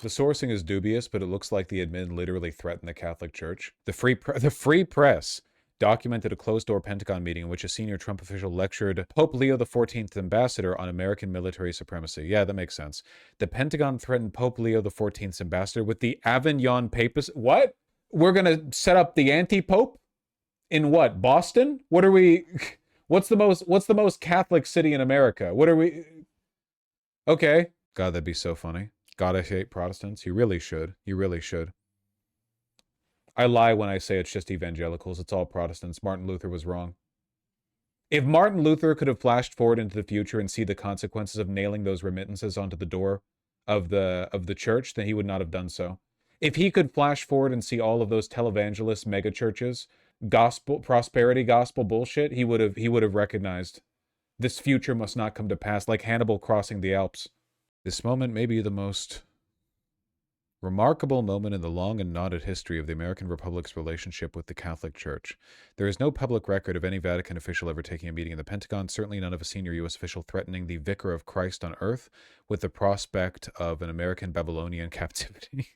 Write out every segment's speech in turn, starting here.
The sourcing is dubious, but it looks like the admin literally threatened the Catholic Church. The Free Press documented a closed-door Pentagon meeting in which a senior Trump official lectured Pope Leo XIV's ambassador on American military supremacy. Yeah, that makes sense. The Pentagon threatened Pope Leo XIV's ambassador with the Avignon Papacy. What? We're gonna set up the anti-pope? In what? Boston? What are we? What's the most Catholic city in America? What are we? Okay. God, that'd be so funny. God, I hate Protestants. You really should. You really should. I lie when I say it's just evangelicals. It's all Protestants. Martin Luther was wrong. If Martin Luther could have flashed forward into the future and see the consequences of nailing those remittances onto the door of the church, then he would not have done so. If he could flash forward and see all of those televangelist mega churches, prosperity gospel bullshit, he would have recognized this future must not come to pass, like Hannibal crossing the Alps. This moment may be the most remarkable moment in the long and knotted history of the American Republic's relationship with the Catholic Church. There is no public record of any Vatican official ever taking a meeting in the Pentagon, certainly none of a senior U.S. official threatening the Vicar of Christ on earth with the prospect of an American Babylonian captivity.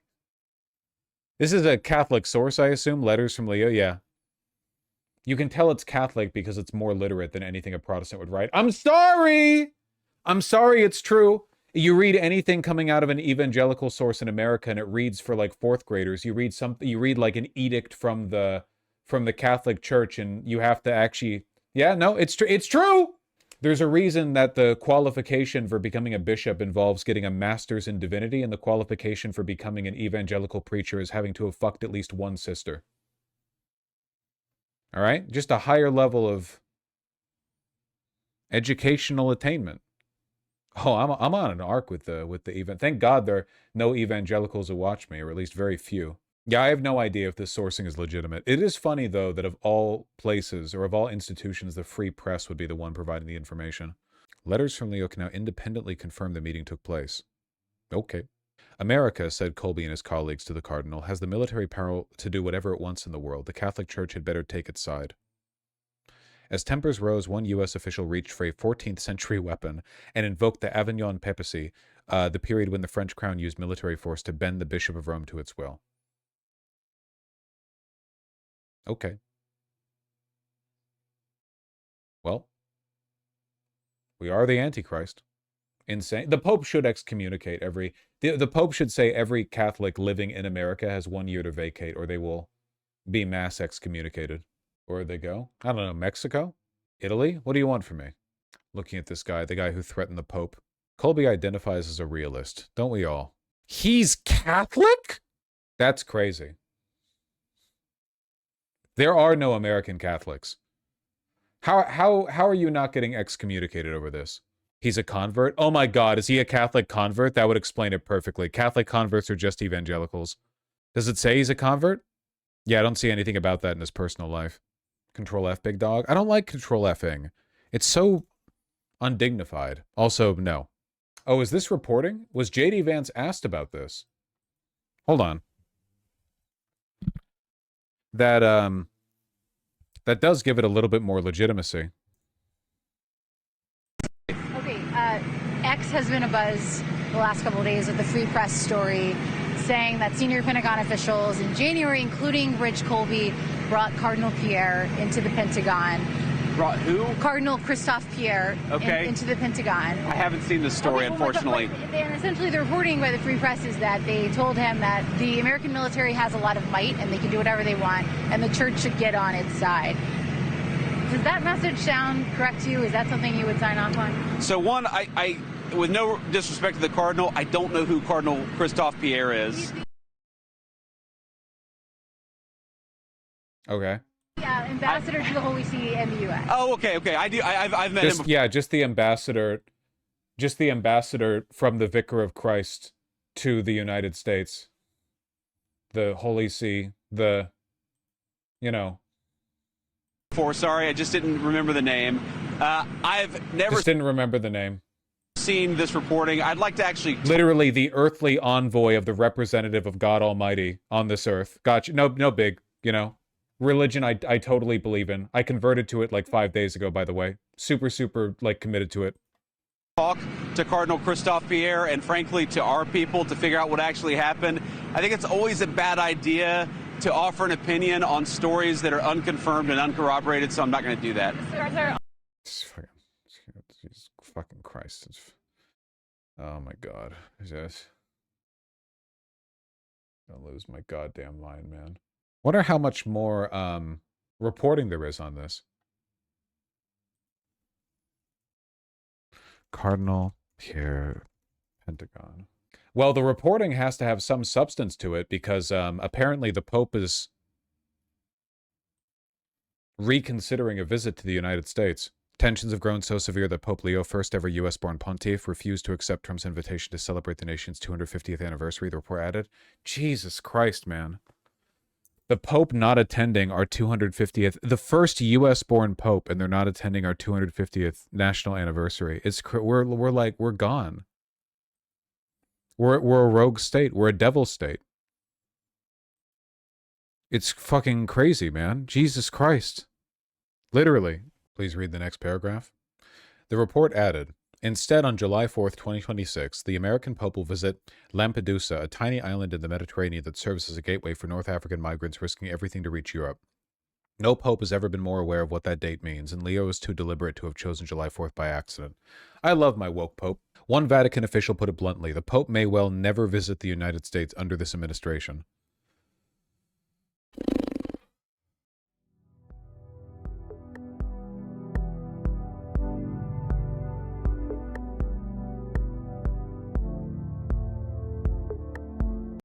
This is a Catholic source, I assume? Letters from Leo? Yeah. You can tell it's Catholic because it's more literate than anything a Protestant would write. I'm sorry! I'm sorry, it's true. You read anything coming out of an evangelical source in America and it reads for like fourth graders. You read like an edict from the Catholic Church and you have to actually, yeah, no, it's true. There's a reason that the qualification for becoming a bishop involves getting a master's in divinity, and the qualification for becoming an evangelical preacher is having to have fucked at least one sister. All right? Just a higher level of educational attainment. Oh, I'm on an arc with the event. Thank God there are no evangelicals who watch me, or at least very few. Yeah, I have no idea if this sourcing is legitimate. It is funny, though, that of all places, or of all institutions, the Free Press would be the one providing the information. Letters from Leo can now independently confirm the meeting took place. Okay. America, said Colby and his colleagues to the Cardinal, has the military power to do whatever it wants in the world. The Catholic Church had better take its side. As tempers rose, one U.S. official reached for a 14th century weapon and invoked the Avignon Papacy, the period when the French crown used military force to bend the Bishop of Rome to its will. Okay. Well, we are the Antichrist. Insane. The Pope should excommunicate the Pope should say every Catholic living in America has 1 year to vacate, or they will be mass excommunicated. Where would they go? I don't know. Mexico? Italy? What do you want from me? Looking at this guy, the guy who threatened the Pope. Colby identifies as a realist. Don't we all? He's Catholic? That's crazy. There are no American Catholics. How are you not getting excommunicated over this? He's a convert? Oh my God, is he a Catholic convert? That would explain it perfectly. Catholic converts are just evangelicals. Does it say he's a convert? Yeah, I don't see anything about that in his personal life. Control F, big dog. I don't like Control Fing. It's so undignified. Also, no. Oh, is this reporting? Was J.D. Vance asked about this? Hold on. That does give it a little bit more legitimacy. Okay, X has been abuzz the last couple of days with the Free Press story saying that senior Pentagon officials in January, including Rich Colby, brought Cardinal Pierre into the Pentagon. Brought who? Cardinal Christophe Pierre into the Pentagon. I haven't seen this story, unfortunately. And essentially the reporting by the Free Press is that they told him that the American military has a lot of might and they can do whatever they want, and the church should get on its side. Does that message sound correct to you? Is that something you would sign off on? So one, I with no disrespect to the Cardinal, I don't know who Cardinal Christophe Pierre is. Okay. Yeah, ambassador to the Holy See and the U.S. Oh, okay. I've met him before. Yeah, just the ambassador from the Vicar of Christ to the United States. The Holy See, Sorry, I just didn't remember the name. I've never just didn't remember the name. Seen this reporting. I'd like to actually literally the earthly envoy of the representative of God Almighty on this earth. Gotcha. No big, religion I totally believe in. I converted to it like 5 days ago, by the way. Super, like committed to it. Talk to Cardinal Christophe Pierre and, frankly, to our people to figure out what actually happened. I think it's always a bad idea to offer an opinion on stories that are unconfirmed and uncorroborated, so I'm not going to do that. Jesus fucking Christ. Oh my God. I'll lose my goddamn mind, man. Wonder how much more reporting there is on this. Cardinal Pierre, Pentagon. Well, the reporting has to have some substance to it because apparently the Pope is reconsidering a visit to the United States. Tensions have grown so severe that Pope Leo, first ever U.S.-born pontiff, refused to accept Trump's invitation to celebrate the nation's 250th anniversary, the report added. Jesus Christ, man. The Pope not attending our 250th, the first U.S.-born Pope, and they're not attending our 250th national anniversary. We're gone. We're a rogue state. We're a devil state. It's fucking crazy, man. Jesus Christ. Literally. Please read the next paragraph. The report added, instead, on July 4th, 2026, the American Pope will visit Lampedusa, a tiny island in the Mediterranean that serves as a gateway for North African migrants risking everything to reach Europe. No Pope has ever been more aware of what that date means, and Leo is too deliberate to have chosen July 4th by accident. I love my woke Pope. One Vatican official put it bluntly, the Pope may well never visit the United States under this administration.